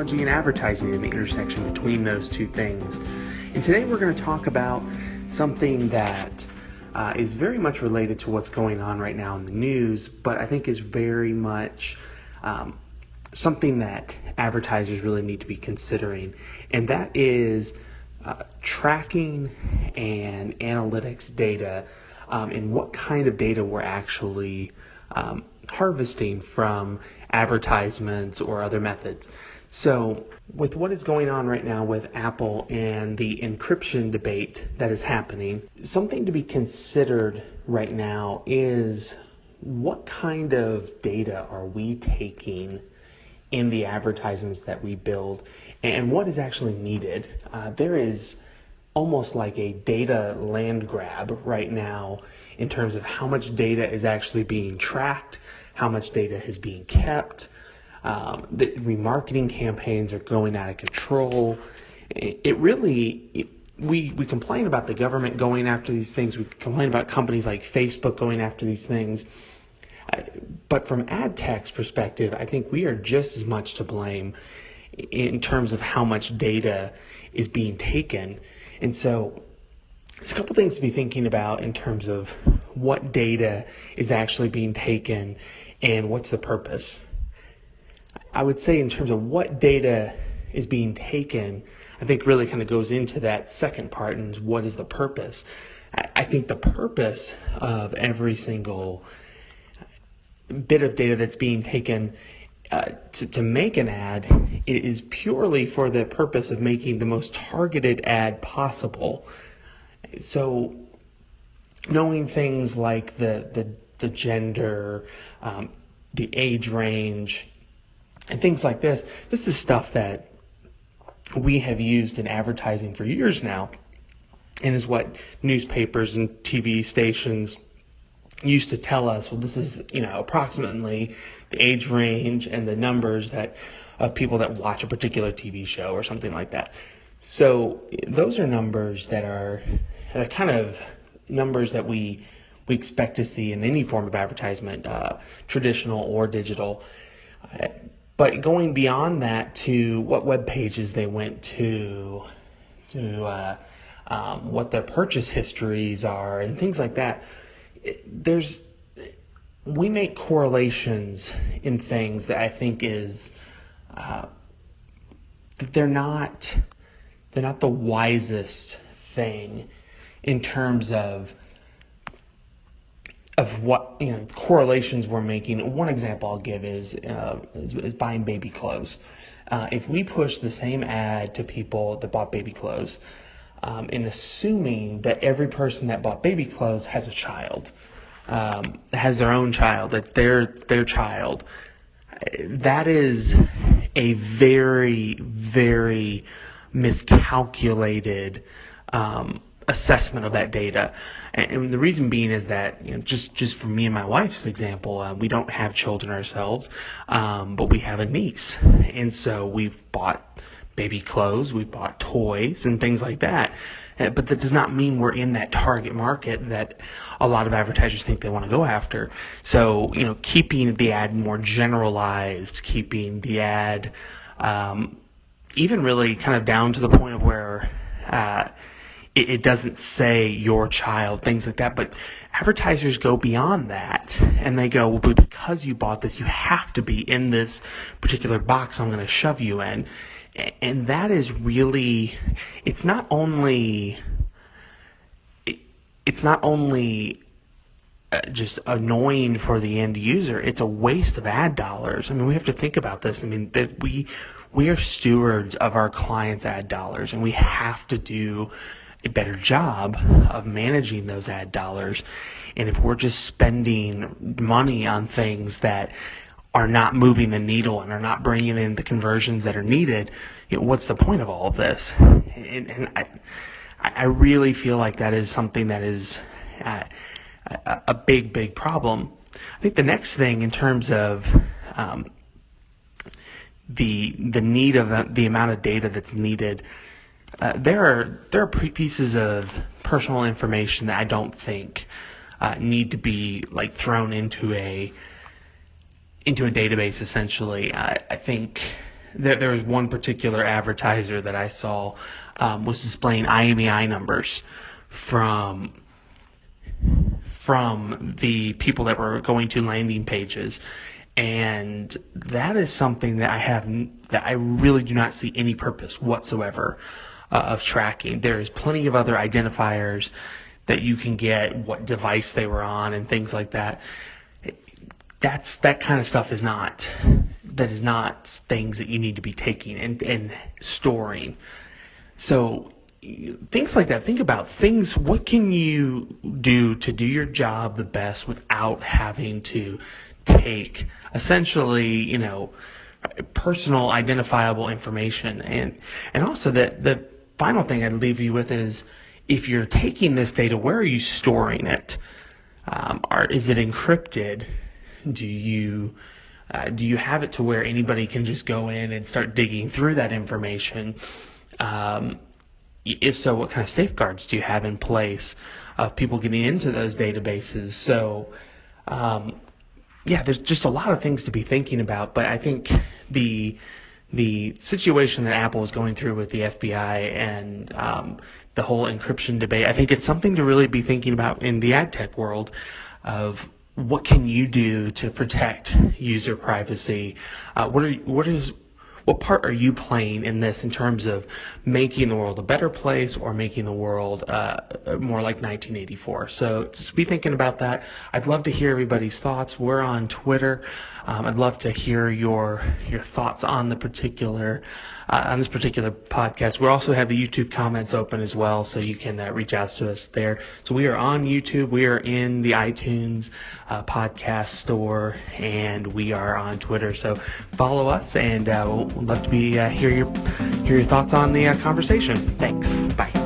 technology and advertising and the intersection between those two things. And today we're going to talk about something that is very much related to what's going on right now in the news, but I think is very much something that advertisers really need to be considering, and that is tracking and analytics data, and what kind of data we're actually harvesting from advertisements or other methods. So with what is going on right now with Apple and the encryption debate that is happening, something to be considered right now is what kind of data are we taking in the advertisements that we build, and what is actually needed. There is almost like a data land grab right now in terms of how much data is actually being tracked, how much data is being kept. The remarketing campaigns are going out of control. We complain about the government going after these things. We complain about companies like Facebook going after these things. But from ad tech's perspective, I think we are just as much to blame in terms of how much data is being taken. And so there's a couple things to be thinking about in terms of what data is actually being taken and what's the purpose. I would say in terms of what data is being taken, I think really kind of goes into that second part, and is what is the purpose. I think the purpose of every single bit of data that's being taken to make an ad is purely for the purpose of making the most targeted ad possible. So knowing things like the gender, the age range, and things like this is stuff that we have used in advertising for years now, and is what newspapers and TV stations used to tell us. Well, this is, approximately the age range and the numbers of people that watch a particular TV show or something like that. So those are numbers that are kind of numbers that we expect to see in any form of advertisement, traditional or digital. But going beyond that to what web pages they went to what their purchase histories are and things like that, we make correlations in things that I think is that they're not the wisest thing in terms of what correlations we're making. One example I'll give is buying baby clothes. If we push the same ad to people that bought baby clothes, and assuming that every person that bought baby clothes has a child, has their own child, that's their child, that is a very, very miscalculated assessment of that data. And the reason being is that, just for me and my wife's example, we don't have children ourselves, but we have a niece. And so we've bought baby clothes, we've bought toys and things like that. But that does not mean we're in that target market that a lot of advertisers think they want to go after. So, keeping the ad more generalized, keeping the ad even really kind of down to the point of where it doesn't say your child, things like that. But advertisers go beyond that, and they go, well, because you bought this, you have to be in this particular box I'm going to shove you in. And that is really, it's not only just annoying for the end user, it's a waste of ad dollars. I mean, we have to think about this. I mean, that we are stewards of our clients' ad dollars, and we have to do a better job of managing those ad dollars. And if we're just spending money on things that are not moving the needle and are not bringing in the conversions that are needed, what's the point of all of this? And I really feel like that is something that is a big problem. I think the next thing in terms of the need of the amount of data that's needed, there are pieces of personal information that I don't think need to be thrown into a database. Essentially, I think there was one particular advertiser that I saw was displaying IMEI numbers from the people that were going to landing pages, and that is something that I really do not see any purpose whatsoever of tracking. There is plenty of other identifiers that you can get, what device they were on and things like that. That kind of stuff is not things that you need to be taking and storing. So things like that. Think about things. What can you do to do your job the best without having to take essentially, personal identifiable information? And also that the final thing I'd leave you with is, if you're taking this data, where are you storing it? Is it encrypted? Do you have it to where anybody can just go in and start digging through that information? If so, what kind of safeguards do you have in place of people getting into those databases? So, there's just a lot of things to be thinking about. But I think the situation that Apple is going through with the FBI and the whole encryption debate, I think it's something to really be thinking about in the ad tech world of what can you do to protect user privacy? What part are you playing in this in terms of making the world a better place or making the world more like 1984? So just be thinking about that. I'd love to hear everybody's thoughts. We're on Twitter. I'd love to hear your thoughts on the particular on this particular podcast. We also have the YouTube comments open as well, so you can reach out to us there. So we are on YouTube. We are in the iTunes podcast store, and we are on Twitter. So follow us, and we'll love to hear your thoughts on the conversation. Thanks. Bye.